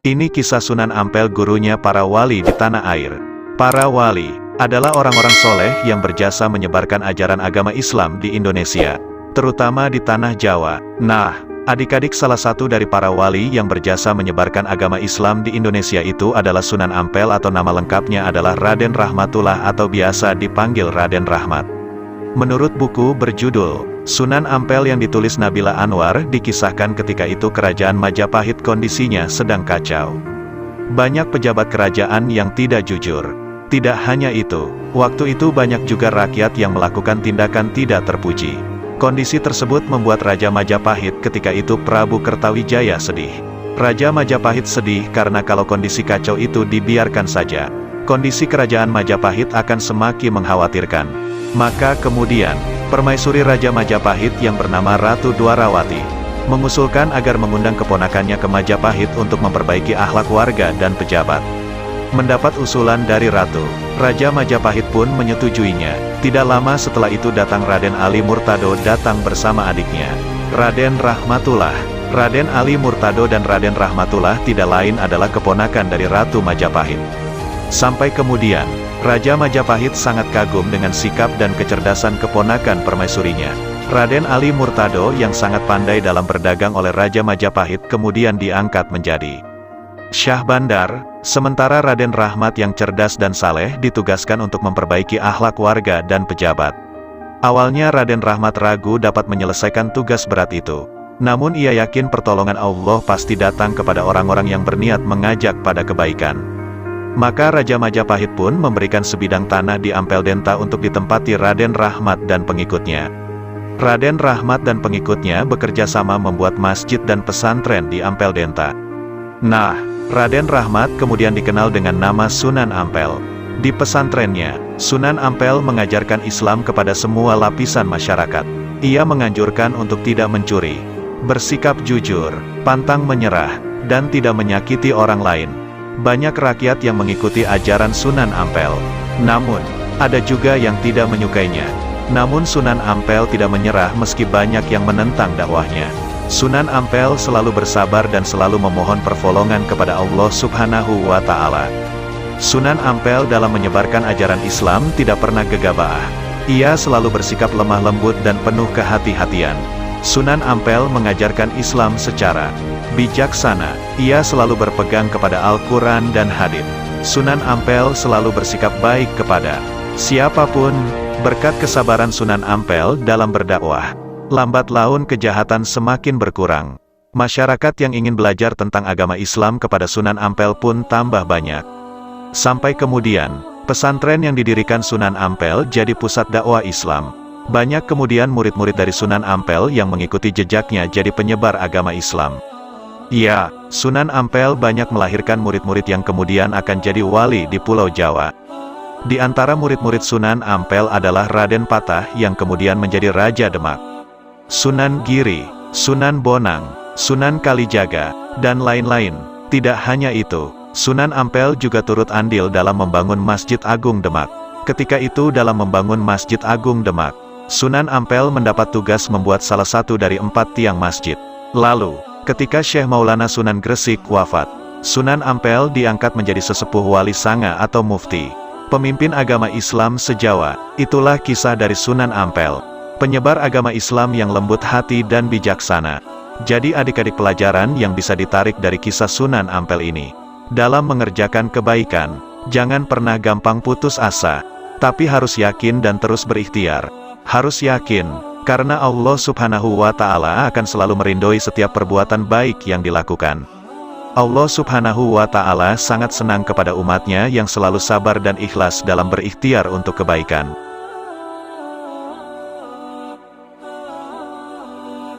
Ini kisah Sunan Ampel, gurunya para wali di tanah air. Para wali adalah orang-orang soleh yang berjasa menyebarkan ajaran agama Islam di Indonesia, terutama di tanah Jawa. Nah, adik-adik, salah satu dari para wali yang berjasa menyebarkan agama Islam di Indonesia itu adalah Sunan Ampel, atau nama lengkapnya adalah Raden Rahmatullah atau biasa dipanggil Raden Rahmat. Menurut buku berjudul Sunan Ampel yang ditulis Nabila Anwar, dikisahkan ketika itu kerajaan Majapahit kondisinya sedang kacau. Banyak pejabat kerajaan yang tidak jujur. Tidak hanya itu, waktu itu banyak juga rakyat yang melakukan tindakan tidak terpuji. Kondisi tersebut membuat Raja Majapahit ketika itu, Prabu Kertawijaya, sedih. Raja Majapahit sedih karena kalau kondisi kacau itu dibiarkan saja, kondisi kerajaan Majapahit akan semakin mengkhawatirkan. Maka kemudian, permaisuri Raja Majapahit yang bernama Ratu Dwarawati mengusulkan agar mengundang keponakannya ke Majapahit untuk memperbaiki akhlak warga dan pejabat. Mendapat usulan dari Ratu, Raja Majapahit pun menyetujuinya. Tidak lama setelah itu datang Raden Ali Murtado datang bersama adiknya, Raden Rahmatullah. Raden Ali Murtado dan Raden Rahmatullah tidak lain adalah keponakan dari Ratu Majapahit. Sampai kemudian, Raja Majapahit sangat kagum dengan sikap dan kecerdasan keponakan permaisurinya. Raden Ali Murtado yang sangat pandai dalam berdagang oleh Raja Majapahit kemudian diangkat menjadi Syah Bandar, sementara Raden Rahmat yang cerdas dan saleh ditugaskan untuk memperbaiki akhlak warga dan pejabat. Awalnya Raden Rahmat ragu dapat menyelesaikan tugas berat itu. Namun ia yakin pertolongan Allah pasti datang kepada orang-orang yang berniat mengajak pada kebaikan. Maka Raja Majapahit pun memberikan sebidang tanah di Ampel Denta untuk ditempati Raden Rahmat dan pengikutnya. Raden Rahmat dan pengikutnya bekerja sama membuat masjid dan pesantren di Ampel Denta. Nah, Raden Rahmat kemudian dikenal dengan nama Sunan Ampel. Di pesantrennya, Sunan Ampel mengajarkan Islam kepada semua lapisan masyarakat. Ia menganjurkan untuk tidak mencuri, bersikap jujur, pantang menyerah, dan tidak menyakiti orang lain. Banyak rakyat yang mengikuti ajaran Sunan Ampel. Namun, ada juga yang tidak menyukainya. Namun Sunan Ampel tidak menyerah meski banyak yang menentang dakwahnya. Sunan Ampel selalu bersabar dan selalu memohon pertolongan kepada Allah Subhanahu wa Ta'ala. Sunan Ampel dalam menyebarkan ajaran Islam tidak pernah gegabah. Ia selalu bersikap lemah lembut dan penuh kehati-hatian. Sunan Ampel mengajarkan Islam secara bijaksana. Ia selalu berpegang kepada Al-Quran dan hadits. Sunan Ampel selalu bersikap baik kepada siapapun. Berkat kesabaran Sunan Ampel dalam berdakwah, lambat laun kejahatan semakin berkurang. Masyarakat yang ingin belajar tentang agama Islam kepada Sunan Ampel pun tambah banyak. Sampai kemudian, pesantren yang didirikan Sunan Ampel jadi pusat dakwah Islam. Banyak kemudian murid-murid dari Sunan Ampel yang mengikuti jejaknya jadi penyebar agama Islam. Ya, Sunan Ampel banyak melahirkan murid-murid yang kemudian akan jadi wali di Pulau Jawa. Di antara murid-murid Sunan Ampel adalah Raden Patah yang kemudian menjadi Raja Demak, Sunan Giri, Sunan Bonang, Sunan Kalijaga, dan lain-lain. Tidak hanya itu, Sunan Ampel juga turut andil dalam membangun Masjid Agung Demak. Ketika itu dalam membangun Masjid Agung Demak, Sunan Ampel mendapat tugas membuat salah satu dari 4 tiang masjid. Lalu, ketika Syekh Maulana Sunan Gresik wafat, Sunan Ampel diangkat menjadi sesepuh wali sanga atau mufti, pemimpin agama Islam se-Jawa. Itulah kisah dari Sunan Ampel, penyebar agama Islam yang lembut hati dan bijaksana. Jadi adik-adik, pelajaran yang bisa ditarik dari kisah Sunan Ampel ini, dalam mengerjakan kebaikan, jangan pernah gampang putus asa, tapi harus yakin dan terus berikhtiar. Harus yakin, karena Allah Subhanahu wa Ta'ala akan selalu merindui setiap perbuatan baik yang dilakukan. Allah Subhanahu wa Ta'ala sangat senang kepada umatnya yang selalu sabar dan ikhlas dalam berikhtiar untuk kebaikan.